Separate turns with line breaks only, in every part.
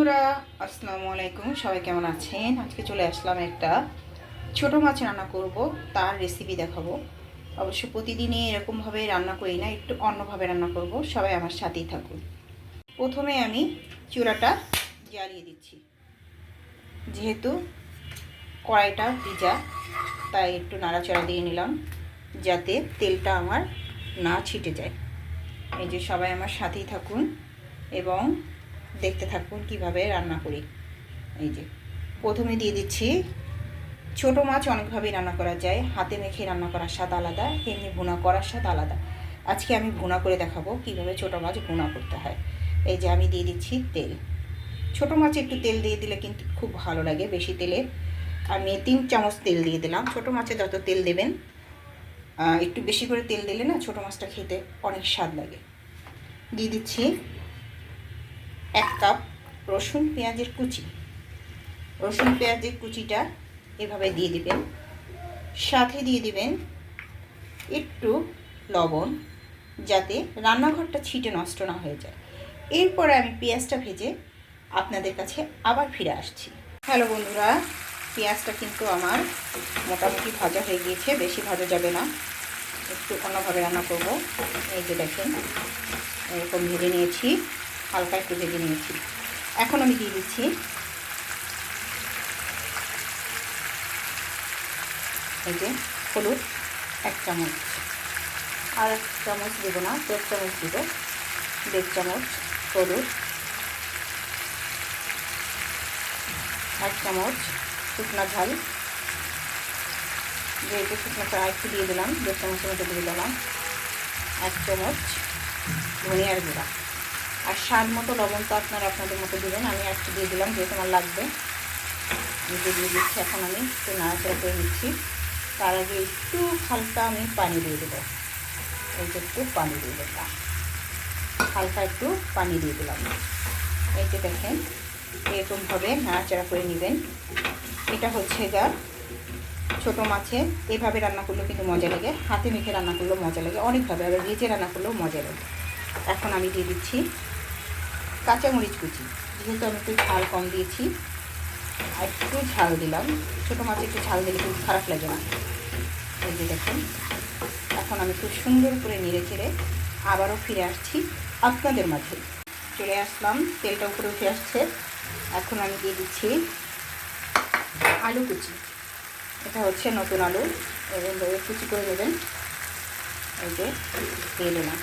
বন্ধুরা আসসালামু আলাইকুম, সবাই কেমন আছেন? আজকে চলে আসলাম একটা ছোট মাছ রান্না করব, তার রেসিপি দেখাবো। অবশ্য প্রতিদিনই এরকমভাবে রান্না করি না, একটু অন্যভাবে রান্না করব। সবাই আমার সাথেই থাকুন। প্রথমে আমি চুলাটা জ্বালিয়ে দিচ্ছি। যেহেতু কড়াইটা ভিজা, তাই একটু নাড়াচাড়া দিয়ে নিলাম যাতে তেলটা আমার না ছিটে যায়। এই যে সবাই আমার সাথেই থাকুন এবং দেখতে থাকুন কিভাবে রান্না করি। এই যে প্রথমে দিয়ে দিচ্ছি, ছোট মাছ অনেকভাবেই রান্না করা যায়। হাতে মেখে রান্না করার স্বাদ আলাদা, এমনি ভুনা করার স্বাদ আলাদা। আজকে আমি ভুনা করে দেখাবো কিভাবে ছোট মাছ ভুনা করতে হয়। এই যে আমি দিয়ে দিচ্ছি তেল। ছোট মাছে একটু তেল দিয়ে দিলে কিন্তু খুব ভালো লাগে। বেশি তেলে আমি 3 চামচ তেল দিয়ে দিলাম। ছোট মাছে যত তেল দেবেন, একটু বেশি করে তেল দিলে না ছোট মাছটা খেতে অনেক স্বাদ লাগে। দিয়ে দিচ্ছি 1 কাপ রসুন পেঁয়াজের কুচি। রসুন পেঁয়াজের কুচিটা এভাবে দিয়ে দিবেন। সাথে দিয়ে দিবেন একটু লবণ, যাতে রান্নাঘরটা ছিটে নষ্ট না হয়ে যায়। এরপরে আমি পেঁয়াজটা ভেজে আপনাদের কাছে আবার ফিরে আসছি। হ্যালো বন্ধুরা, পেঁয়াজটা কিন্তু আমার মোটামুটি ভাজা হয়ে গিয়েছে। বেশি ভাজা যাবে না, একটু অন্যভাবে রান্না করব। এই যে দেখেন, এরকম ভেজে নিয়েছি, হালকা একটু ভেজে নিয়েছি। এখন আমি দিয়ে দিচ্ছি এই যে হলুদ 1 চামচ, আর 1 চামচ দেবো না, 1.5 চামচ দেবো। 1.5 চামচ হলুদ, 1 চামচ শুকনো ঝাল, যেহেতু শুকনো ঝাল একটু দিয়ে দিলাম, 1.5 চামচের মতো দিয়ে দিলাম। 1 চামচ ধনিয়ার গুঁড়া, আর স্বাদ মতো লবণ তো আপনারা আপনাদের মতো দেবেন। আমি একটু দিয়ে দিলাম যেহেতু আমার লাগবে। দিয়ে দিচ্ছি। এখন আমি একটু নাড়াচাড়া করে নিচ্ছি। তার আগে একটু হালকা আমি পানি দিয়ে দেবো। এই যে একটু পানি দিয়ে দিলাম, হালকা একটু পানি দিয়ে দিলাম। এই যে দেখেন, এরকমভাবে নাড়াচাড়া করে নেবেন। এটা হচ্ছে গা ছোটো মাছে এভাবে রান্না করলেও কিন্তু মজা লাগে, হাতে মেখে রান্না করলেও মজা লাগে, অনেকভাবে আবার ভেজে রান্না করলেও মজা লাগে। এখন আমি দিয়ে দিচ্ছি কাঁচামরিচ কুচি। যেহেতু আমি একটু ঝাল কম দিয়েছি, আর একটু ঝাল দিলাম। ছোটো মাছে একটু ঝাল দিলে কিন্তু খারাপ লাগে না। এই যে দেখেন, এখন আমি খুব সুন্দর করে নেড়ে চেড়ে আবারও ফিরে আসছি আপনাদের মাঝে। চলে আসলাম, তেলটা উপরে উঠে আসছে। এখন আমি দিয়ে দিচ্ছি আলু কুচি। এটা হচ্ছে নতুন আলু, এভাবে কুচি করে নেবেন। এই যে দিয়ে দিলাম।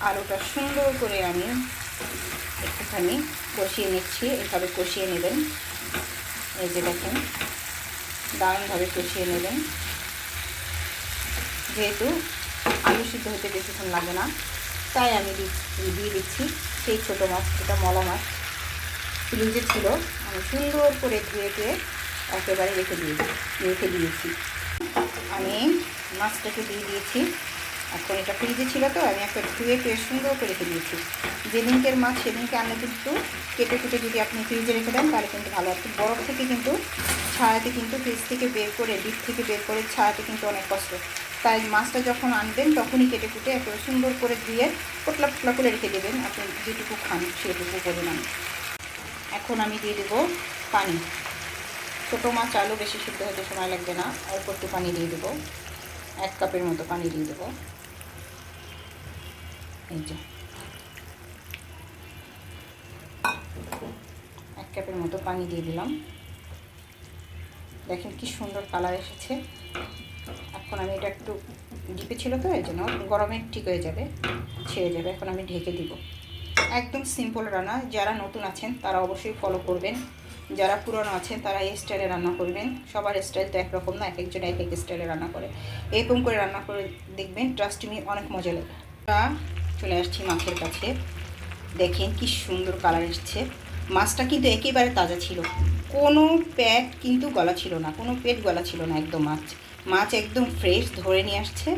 আলুটা সুন্দর করে আমি একটুখানি কষিয়ে নিচ্ছি। এভাবে কষিয়ে নেবেন। এই যে দেখেন, দারুণভাবে কষিয়ে নেবেন। যেহেতু আলু সিদ্ধ হতে বেশিক্ষণ লাগে না, তাই আমি দিয়ে দিচ্ছি সেই ছোটো মাছ। এটা মলা মাছ, ফ্রিজে ছিল, আমি সুন্দর করে ধুয়ে একেবারে রেখে দিয়েছি। আমি মাছটাকে দিয়ে দিয়েছি। এখন এটা ফ্রিজে ছিল তো আমি একটা ধুয়ে সুন্দর করে রেখে দিয়েছি। যেদিনকের মাছ সেদিনকে আনলে কিন্তু কেটে যদি আপনি ফ্রিজে রেখে দেন তাহলে কিন্তু ভালো। একটু বরফ থেকে কিন্তু ছাড়াতে, কিন্তু ফ্রিজ থেকে বের করে, ডিপ থেকে বের করে ছাড়াতে কিন্তু অনেক কষ্ট। তাই মাছটা যখন আনবেন তখনই কেটে একেবারে সুন্দর করে ধুয়ে পতলা পতলা করে রেখে দেবেন, আপনি যেটুকু খান সেটুকু পরিমাণ। এখন আমি দিয়ে দেবো পানি। ছোটো মাছ আলু বেশি সিদ্ধ হতে সময় লাগবে না, অল্প একটু পানি দিয়ে দেবো। 1 কাপের মতো পানি দিয়ে দেবো। এই যে 1 কাপের মতো পানি দিয়ে দিলাম। দেখেন কি সুন্দর কালার এসেছে। এখন আমি এটা একটু ডিপে ছিল তো, এই জন্য গরমে ঠিক হয়ে যাবে, ছেড়ে যাবে। এখন আমি ঢেকে দিব। একদম সিম্পল রান্না। যারা নতুন আছেন তারা অবশ্যই ফলো করবেন, যারা পুরনো আছেন তারা এই স্টাইলে রান্না করবেন। সবার স্টাইল তো একরকম না, এক একজন এক এক স্টাইলে রান্না করে। এরকম করে রান্না করে দেখবেন, ট্রাস্ট মি, অনেক মজা লাগে। চলে আসছি মাছের কাছে। দেখেন কি সুন্দর কালার এসছে। মাছটা কিন্তু একেবারে তাজা ছিল, কোনো পেট কিন্তু গলা ছিল না, কোনো পেট গলা ছিল না, একদম মাছ একদম ফ্রেশ ধরে নিয়ে আসছে।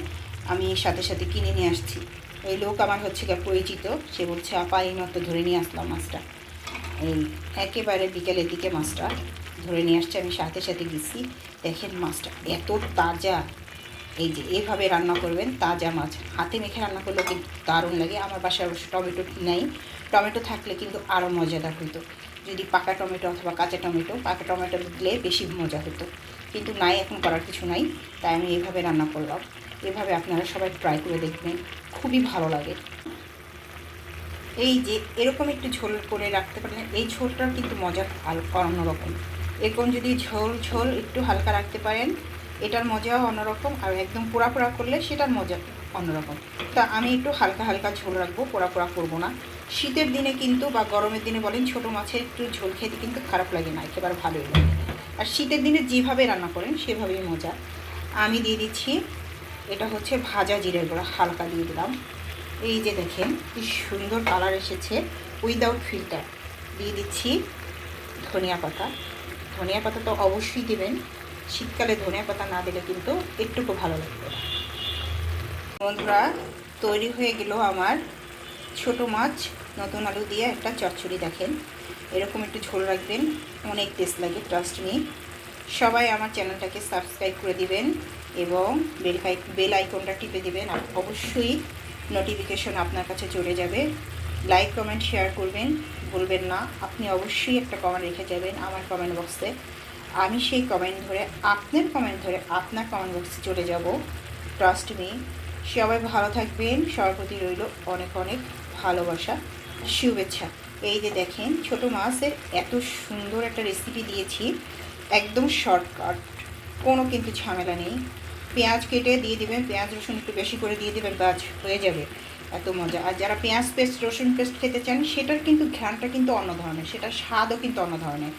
আমি সাথে সাথে কিনে নিয়ে আসছি। ওই লোক আমার হচ্ছে পরিচিত, সে বলছে আপা এই মতো ধরে নিয়ে আসলাম মাছটা। এই একেবারে বিকেলের দিকে মাছটা ধরে নিয়ে আসছে, আমি সাথে সাথে গেছি। দেখেন মাছটা এত তাজা, এই যে এভাবে রান্না করবেন তাজা মাছ, হাতে মেখে রান্না করলেও কিন্তু দারুণ লাগে। আমার বাসায় অবশ্য টমেটো নেই, টমেটো থাকলে কিন্তু আরও মজাদার হতো। যদি পাকা টমেটো অথবা কাঁচা টমেটো, পাকা টমেটো দিলে বেশি মজা হতো, কিন্তু নাই, এখন করার কিছু নাই, তাই আমি এইভাবে রান্না করলাম। এভাবে আপনারা সবাই ট্রাই করে দেখবেন, খুবই ভালো লাগে। এই যে এরকম একটু ঝোল করে রাখতে পারেন, এই ঝোলটার কিন্তু মজা অন্যরকম। এরকম যদি ঝোল ঝোল একটু হালকা রাখতে পারেন, এটার মজাও অন্যরকম, আর একদম পোড়া পোড়া করলে সেটার মজা অন্যরকম। তা আমি একটু হালকা হালকা ঝোল রাখবো, পোড়া পোড়া করবো না। শীতের দিনে কিন্তু বা গরমের দিনে বলেন, ছোটো মাছের একটু ঝোল খেতে কিন্তু খারাপ লাগে না, একেবারে ভালোই লাগে। আর শীতের দিনে যেভাবে রান্না করেন সেভাবেই মজা। আমি দিয়ে দিচ্ছি, এটা হচ্ছে ভাজা জিরের গুঁড়া, হালকা দিয়ে দিলাম। এই যে দেখেন কি সুন্দর কালার এসেছে উইদাউট ফিল্টার। দিয়ে দিচ্ছি ধনিয়া পাতা। ধনিয়া পাতা তো অবশ্যই দেবেন, শীতকালে ধনিয়া পাতা না দিলে কিন্তু একটুকু ভালো লাগবে না। বন্ধুরা, তৈরি হয়ে গেল আমার ছোট মাছ নতুন আলু দিয়ে একটা চচ্চড়ি। দেখেন এরকম একটু ঝোল রাখবেন, অনেক টেস্ট লাগে, ট্রাস্ট মি। সবাই আমার চ্যানেলটাকে সাবস্ক্রাইব করে দিবেন এবং বেল আইকনটা টিপে দিবেন, আর অবশ্যই নোটিফিকেশন আপনার কাছে চলে যাবে। লাইক কমেন্ট শেয়ার করবেন, বলবেন না। আপনি অবশ্যই একটা কমেন্ট রেখে যাবেন আমার কমেন্ট বক্সে, আমি সেই কমেন্ট ধরে আপনার কমেন্ট ধরে আপনার কমেন্ট বক্সে চলে যাব, ট্রাস্ট মি। সবাই ভালো থাকবেন, সবার প্রতি রইল অনেক অনেক ভালোবাসা, শুভেচ্ছা। এই যে দেখেন ছোটো মাছের এত সুন্দর একটা রেসিপি দিয়েছি, একদম শর্টকাট, কোনো কিন্তু ঝামেলা নেই। পেঁয়াজ কেটে দিয়ে দেবেন, পেঁয়াজ রসুন একটু বেশি করে দিয়ে দেবেন, বাজ হয়ে যাবে, এত মজা। আর যারা পেঁয়াজ পেস্ট রসুন পেস্ট খেতে চান, সেটার কিন্তু ঘ্রাণটা কিন্তু অন্য ধরনের, সেটার স্বাদও কিন্তু অন্য ধরনের,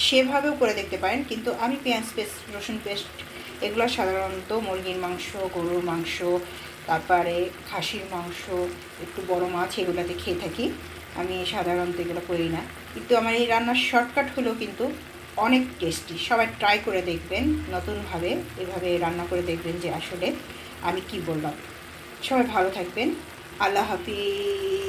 সেভাবেও করে দেখতে পারেন। কিন্তু আমি পেঁয়াজ পেস্ট রসুন পেস্ট এগুলো সাধারণত মুরগির মাংস, গরুর মাংস, তারপরে খাসির মাংস, একটু বড় মাছ, এগুলোতে খেয়ে থাকি। আমি সাধারণত এগুলো করি না, কিন্তু আমার এই রান্নার শর্টকাট হলেও কিন্তু অনেক টেস্টি। সবাই ট্রাই করে দেখবেন নতুনভাবে, এভাবে রান্না করে দেখবেন যে আসলে আমি কি বললাম। সবাই ভালো থাকবেন, আল্লাহ হাফিজ।